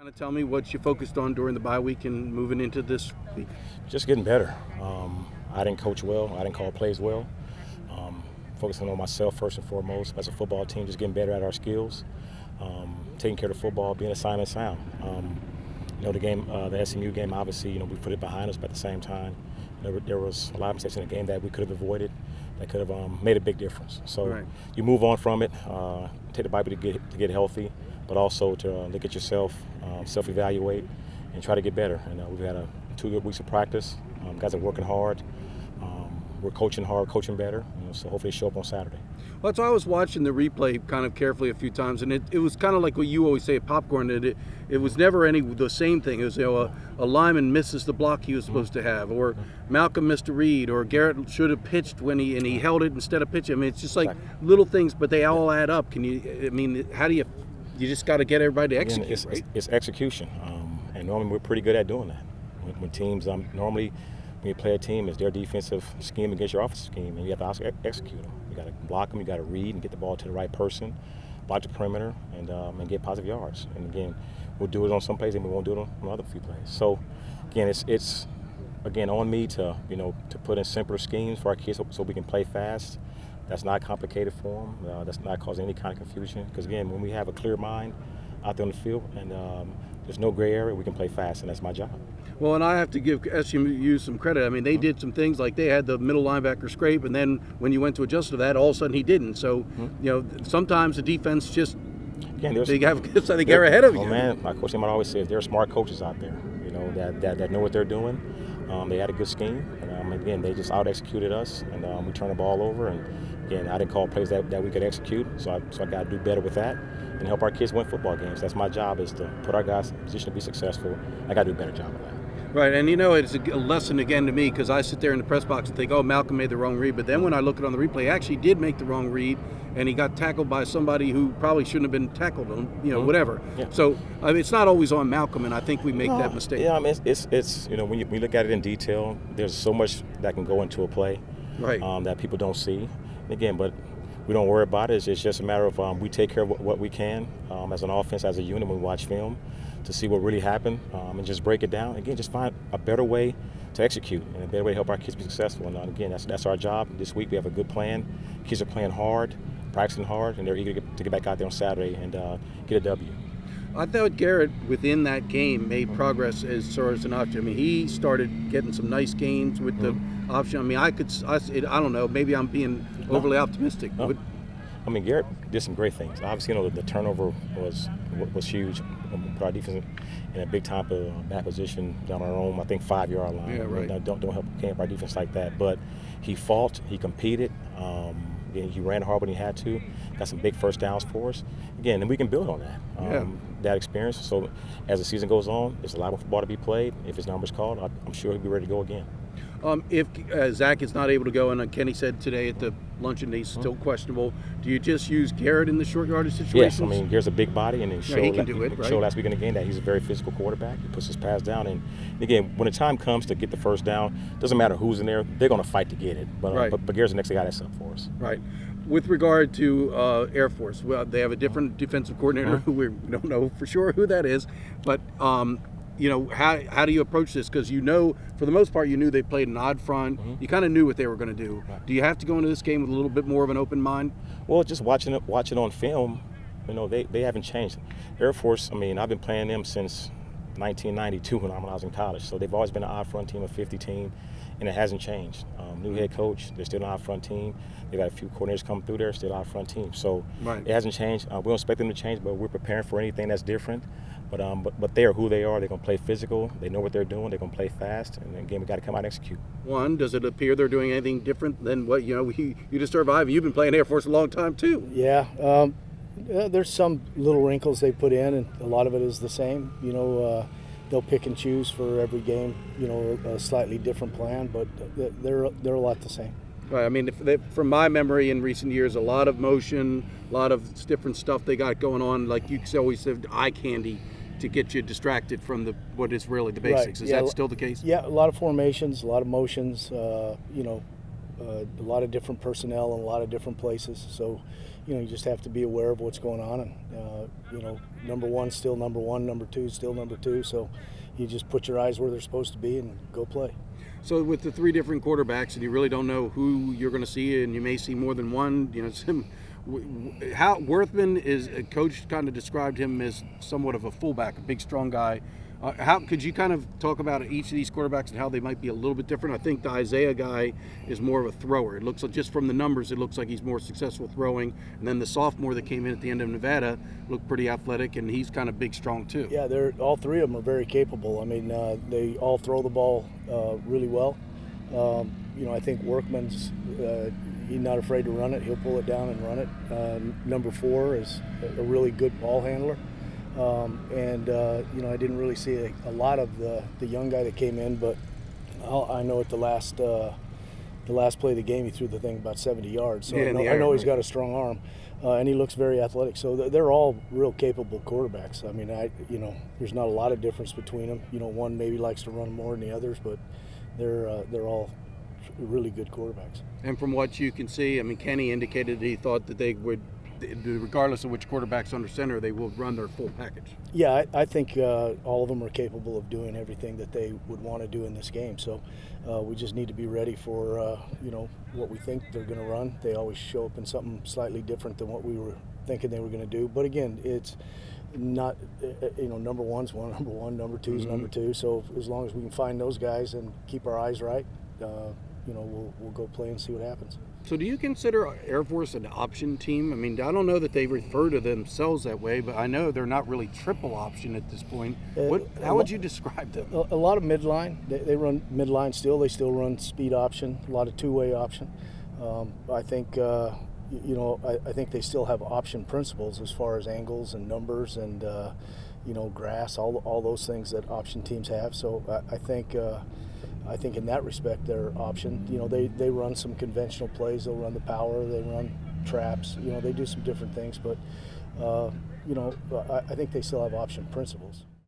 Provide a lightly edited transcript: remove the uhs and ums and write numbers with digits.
Kind of tell me what you focused on during the bye week and moving into this week. Just getting better. I didn't coach well. I didn't call plays well. Focusing on myself first and foremost as a football team, just getting better at our skills, taking care of the football, being assignment sound. The game, the SMU game, obviously, we put it behind us, but at the same time, there was a lot of mistakes in the game that we could have avoided, that could have made a big difference. So Right. You move on from it, take the Bible to get healthy, but also to look at yourself, self-evaluate, and try to get better. And we've had 2 good weeks of practice. Guys are working hard. We're coaching hard, coaching better. So hopefully show up on Saturday. Well, so I was watching the replay kind of carefully a few times, and it was kind of like what you always say at popcorn. That it was never the same thing. It was a lineman misses the block he was supposed to have, or Malcolm missed a read, or Garrett should have pitched when he held it instead of pitching. I mean, it's just like little things, but they all add up. How do you just got to get everybody to execute, right? It's execution, and normally we're pretty good at doing that. When teams normally. When you play a team, it's their defensive scheme against your offensive scheme, and you have to also execute them. You got to block them, you got to read and get the ball to the right person, block the perimeter, and get positive yards. And again, we'll do it on some plays, and we won't do it on other few plays. So again, it's again on me to to put in simpler schemes for our kids so we can play fast. That's not complicated for them. That's not causing any kind of confusion. Because again, when we have a clear mind out there on the field and there's no gray area, we can play fast, and that's my job. Well, and I have to give SMU some credit. I mean, they did some things like they had the middle linebacker scrape, and then when you went to adjust to that, all of a sudden he didn't. So, sometimes the defense just they get ahead of you. Oh man, my coach always says there are smart coaches out there, that know what they're doing. They had a good scheme, and again, they just out executed us, and we turned the ball over. And again, I didn't call plays that we could execute, so I got to do better with that and help our kids win football games. That's my job, is to put our guys in a position to be successful. I got to do a better job of that. Right, and it's a lesson again to me, because I sit there in the press box and think, oh, Malcolm made the wrong read. But then when I look at it on the replay, he actually did make the wrong read, and he got tackled by somebody who probably shouldn't have been tackled on, whatever. Yeah. So it's not always on Malcolm, and I think we make that mistake. Yeah, it's when you look at it in detail, there's so much that can go into a play, right? That people don't see. Again, but we don't worry about it. It's just a matter of we take care of what we can as an offense, as a unit. When we watch film, to see what really happened, and just break it down. Again, just find a better way to execute and a better way to help our kids be successful. And again, that's our job. This week we have a good plan. Kids are playing hard, practicing hard, and they're eager to get back out there on Saturday and get a W. I thought Garrett, within that game, made progress as far as an option. I mean, he started getting some nice gains with the option. I mean, I don't know, maybe I'm being overly optimistic. No. I mean, Garrett did some great things. Obviously, the turnover was huge. Put our defense in a big time back position down our own, I think, 5-yard line. Yeah, right. Don't help camp our defense like that. But he fought, he competed. He ran hard when he had to. Got some big first downs for us. Again, and we can build on that. That experience. So as the season goes on, there's a lot of football to be played. If his number's called, I'm sure he'll be ready to go again. If Zach is not able to go, and Kenny said today at the luncheon he's still questionable, do you just use Garrett in the short yardage situations? Yes, I mean, Garrett's a big body, and he can do it, right? Showed last week in the game that he's a very physical quarterback. He puts his pass down, and again, when the time comes to get the first down, doesn't matter who's in there, they're going to fight to get it. But Garrett's the next guy that's up for us. Right. With regard to Air Force, well, they have a different defensive coordinator who we don't know for sure who that is, but how do you approach this? Because for the most part, you knew they played an odd front. You kind of knew what they were going to do. Right. Do you have to go into this game with a little bit more of an open mind? Well, just watching it on film, they haven't changed. Air Force, I mean, I've been playing them since 1992 when I was in college. So they've always been an odd front team, a 50 team, and it hasn't changed. New head coach, they're still an odd front team. They've got a few coordinators come through there, still an odd front team. So It hasn't changed. We don't expect them to change, but we're preparing for anything that's different. But they are who they are. They're going to play physical. They know what they're doing. They're going to play fast. And again, we got to come out and execute. One, does it appear they're doing anything different than what you just survived? You've been playing Air Force a long time too. Yeah, there's some little wrinkles they put in, and a lot of it is the same. They'll pick and choose for every game. A slightly different plan, but they're a lot the same. Right. I mean, from my memory in recent years, a lot of motion, a lot of different stuff they got going on. Like you always said, eye candy to get you distracted from what is really the basics. Right. Is that still the case? Yeah, a lot of formations, a lot of motions. a lot of different personnel in a lot of different places. So, you just have to be aware of what's going on. And, number one's still number one, number two's still number two. So you just put your eyes where they're supposed to be and go play. So with the three different quarterbacks, and you really don't know who you're going to see, and you may see more than one, how Worthman is a coach kind of described him as somewhat of a fullback, a big, strong guy. How could you kind of talk about each of these quarterbacks and how they might be a little bit different? I think the Isaiah guy is more of a thrower. It looks like, just from the numbers, it looks like he's more successful throwing. And then the sophomore that came in at the end of Nevada looked pretty athletic, and he's kind of big, strong too. Yeah, all three of them are very capable. I mean, they all throw the ball really well. I think Workman's he's not afraid to run it. He'll pull it down and run it. Number 4 is a really good ball handler. I didn't really see a lot of the young guy that came in, but I know at the last play of the game he threw the thing about 70 yards. So yeah, I know he's got a strong arm, and he looks very athletic. So they're all real capable quarterbacks. I mean, there's not a lot of difference between them. One maybe likes to run more than the others, but they're all really good quarterbacks. And from what you can see, I mean, Kenny indicated that he thought that they would, regardless of which quarterback's under center, they will run their full package. Yeah, I think all of them are capable of doing everything that they would want to do in this game. So we just need to be ready for what we think they're going to run. They always show up in something slightly different than what we were thinking they were going to do. But again, it's not number one's number one, number two's number two. So as long as we can find those guys and keep our eyes right, we'll go play and see what happens. So do you consider Air Force an option team? I mean, I don't know that they refer to themselves that way, but I know they're not really triple option at this point. How would you describe them? A lot of midline. They run midline still. They still run speed option, a lot of two-way option. I think, I think they still have option principles as far as angles and numbers and, grass, all those things that option teams have. So I think in that respect they're option. They run some conventional plays. They'll run the power. They run traps. They do some different things, but I think they still have option principles.